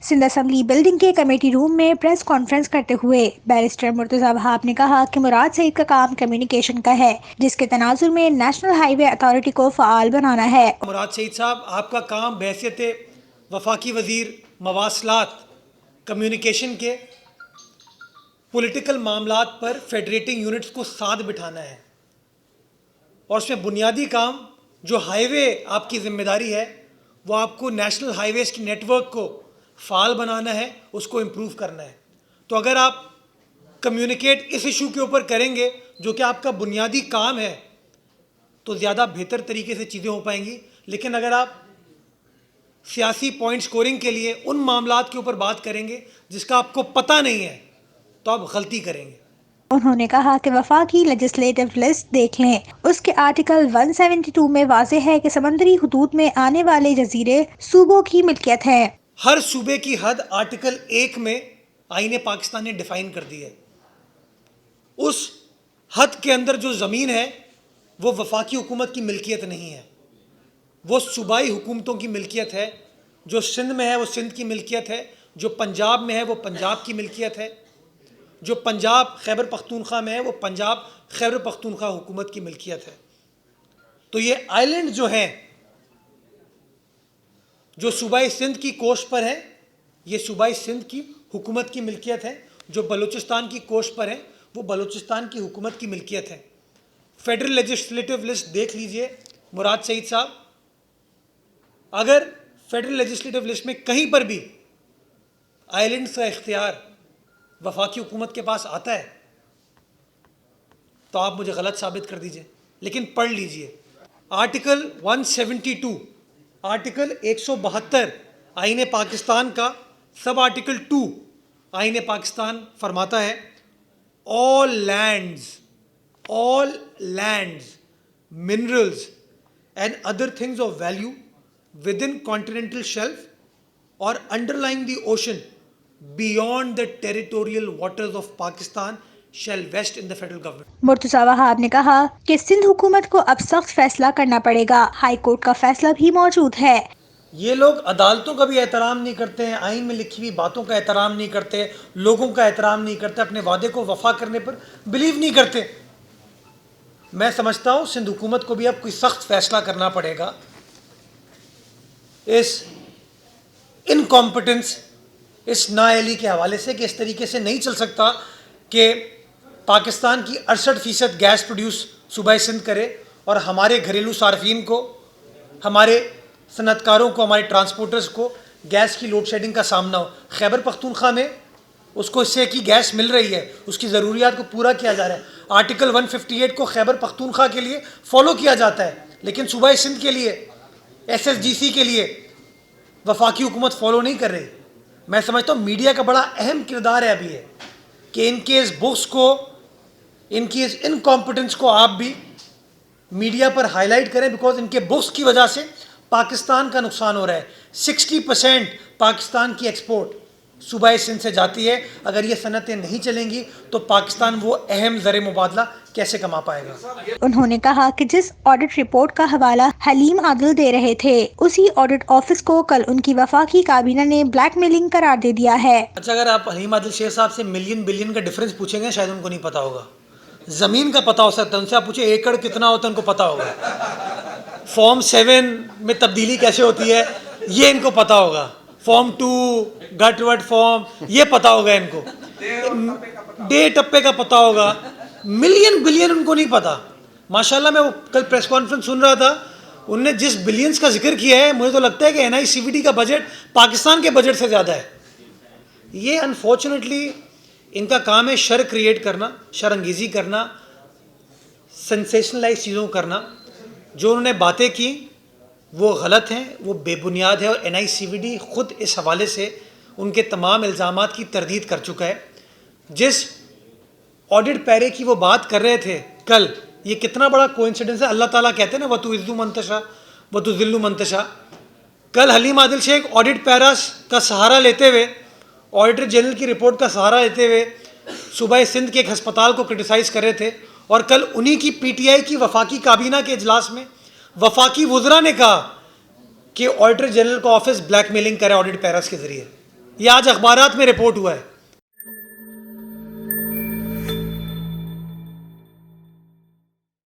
Sindh assembly building के committee room में press conference करते हुए बैरिस्टर मुर्तजा वहाब ने कहा कि मुराद सईद का काम कम्युनिकेशन का है, जिसके तनाजुर में नेशनल हाईवे अथॉरिटी को फ़आल बनाना है। मुराद सईद साहब, आपका काम बहैसियत वफाकी वज़ीर मवासलात कम्युनिकेशन के पॉलिटिकल मामलात पर फेडरेटिंग यूनिट्स को साथ बिठाना है और उसमें बुनियादी काम जो हाईवे आपकी जिम्मेदारी है वो आपको नेशनल हाईवेज़ की नेटवर्क को फ़ाल बनाना है, उसको इम्प्रूव करना है। तो अगर आप कम्युनिकेट इस इशू के ऊपर करेंगे जो कि आपका बुनियादी काम है तो ज़्यादा बेहतर तरीके से चीज़ें हो पाएंगी। लेकिन अगर आप सियासी पॉइंट स्कोरिंग के लिए उन मामलात के ऊपर बात करेंगे जिसका आपको पता नहीं है तो आप गलती करेंगे। उन्होंने कहा कि वफाकी लेजिस्लेटिव लिस्ट देख लें, उसके आर्टिकल 172 में वाज़ेह है कि समंदरी हुदूद में आने वाले जजीरे सूबों की मिल्कियत है। हर सूबे की हद आर्टिकल 1 में आईने पाकिस्तान ने डिफाइन कर दी है। उस हद के अंदर जो ज़मीन है वो वफाकी हुकूमत की मिल्कियत नहीं है, वो सूबाई हुकूमतों की मिल्कियत है। जो सिंध में है वो सिंध की मिल्कियत है, जो पंजाब में है वो पंजाब की मिल्कियत है, जो पंजाब खैबर पख्तूनख्वा में है वो पंजाब खैबर पख्तूनख्वा हुकूमत की मिल्कियत है। तो ये आइलैंड जो हैं जो सूबाई सिंध की कोस्ट पर है ये सूबाई सिंध की हुकूमत की मिल्कियत है, जो बलूचिस्तान की कोस्ट पर है वो बलूचिस्तान की हुकूमत की मिल्कियत है। फेडरल लेजिस्लेटिव लिस्ट देख लीजिए मुराद सईद साहब, अगर फेडरल लेजिस्लेटिव लिस्ट में कहीं पर भी आइलैंड का इख्तियार वफाकी हुकूमत के पास आता है तो आप मुझे गलत साबित कर दीजिए, लेकिन पढ़ लीजिए आर्टिकल 172, आर्टिकल 172 आईने पाकिस्तान का सब आर्टिकल 2 आईने पाकिस्तान फरमाता है all lands minerals and other things of value within continental shelf or underlying the ocean beyond the territorial waters of Pakistan shall vest in the federal government. Murtaza Wahab ने कहा कि सिंध हुकूमत को अब सख्त फैसला करना पड़ेगा, हाई कोर्ट का फैसला भी मौजूद है। ये लोग अदालतों का भी एहतराम नहीं करते हैं, आइन में लिखी हुई बातों का एहतराम नहीं करते, लोगों का एहतराम नहीं करते, अपने वादे को वफा करने पर बिलीव नहीं करते। मैं समझता हूँ सिंध हुकूमत को भी अब कोई सख्त फैसला करना पड़ेगा इस इनकॉम्पिटेंस, इस नाअहली के हवाले से कि इस तरीके से नहीं चल सकता कि पाकिस्तान की 68% गैस प्रोड्यूस सूबा सिंध करे और हमारे घरेलू सार्फिन को, हमारे सनतकारों को, हमारे ट्रांसपोर्टर्स को गैस की लोड शेडिंग का सामना हो। खैबर पख्तूनख्वा में उसको इससे की गैस मिल रही है, उसकी ज़रूरियात को पूरा किया जा रहा है। आर्टिकल 158 को खैबर पख्तूनख्वा के लिए फॉलो किया जाता है, लेकिन सूबा सिंध के लिए, SSGC के लिए वफाकी हुकूमत फॉलो नहीं कर रही। मैं समझता हूँ मीडिया का बड़ा अहम किरदार है अभी है कि इनके इस बुक्स को, इनकी इस इनकॉम्पिटेंस को आप भी मीडिया पर हाईलाइट करें, बिकॉज इनके बुक्स की वजह से पाकिस्तान का नुकसान हो रहा है। 60% पाकिस्तान की एक्सपोर्ट सूबा सिंध से जाती है। अगर ये सनतें नहीं चलेंगी तो पाकिस्तान वो अहम ज़र मुबादला कैसे कमा पाएगा। उन्होंने कहा कि जिस ऑडिट रिपोर्ट का हवाला हलीम आदिल दे रहे थे, उसी ऑडिट ऑफिस को कल उनकी वफाकी काबीना ने ब्लैकमेलिंग करार दे दिया है। अच्छा, अगर आप हलीम आदिल शेख साहब से मिलियन बिलियन का डिफरेंस पूछेंगे शायद उनको नहीं पता होगा। ज़मीन का पता हो सकता है, उनसे आप पूछे एकड़ कितना होता है, उनको पता होगा। फॉर्म 7 में तब्दीली कैसे होती है ये इनको पता होगा। फॉर्म 2 गट वट फॉर्म ये पता होगा इनको, डे टप्पे का पता होगा, मिलियन बिलियन उनको नहीं पता। माशाल्लाह मैं वो कल प्रेस कॉन्फ्रेंस सुन रहा था, उनने जिस बिलियंस का जिक्र किया है मुझे तो लगता है कि NICVD का बजट पाकिस्तान के बजट से ज़्यादा है। ये अनफॉर्चुनेटली इनका काम है शर क्रिएट करना, शरअंगेज़ी करना, सेंसेशनलाइज चीज़ों करना। जो उन्होंने बातें की वो गलत हैं, वो बेबुनियाद है और NICVD ख़ुद इस हवाले से उनके तमाम इल्ज़ामात की तरदीद कर चुका है। जिस ऑडिट पैरे की वो बात कर रहे थे कल, ये कितना बड़ा कोइंसिडेंस है। अल्लाह ताला कहते हैं ना वतु इज़्ज़ु मंतशा वतु ज़िल्लु मंतशा। कल हलीम आदिल शेख ऑडिट पैरा का सहारा लेते हुए, ऑडिटर जनरल की रिपोर्ट का सहारा लेते हुए सूबा सिंध के एक हस्पताल को क्रिटिसाइज़ कर रहे थे, और कल उन्हीं की PTI की वफाकी काबीना के इजलास में वफाकी वुज़रा ने कहा कि ऑडिटर जनरल का ऑफिस ब्लैकमेलिंग करे ऑडिट पैरास के ज़रिए। ये आज अखबारात में रिपोर्ट हुआ है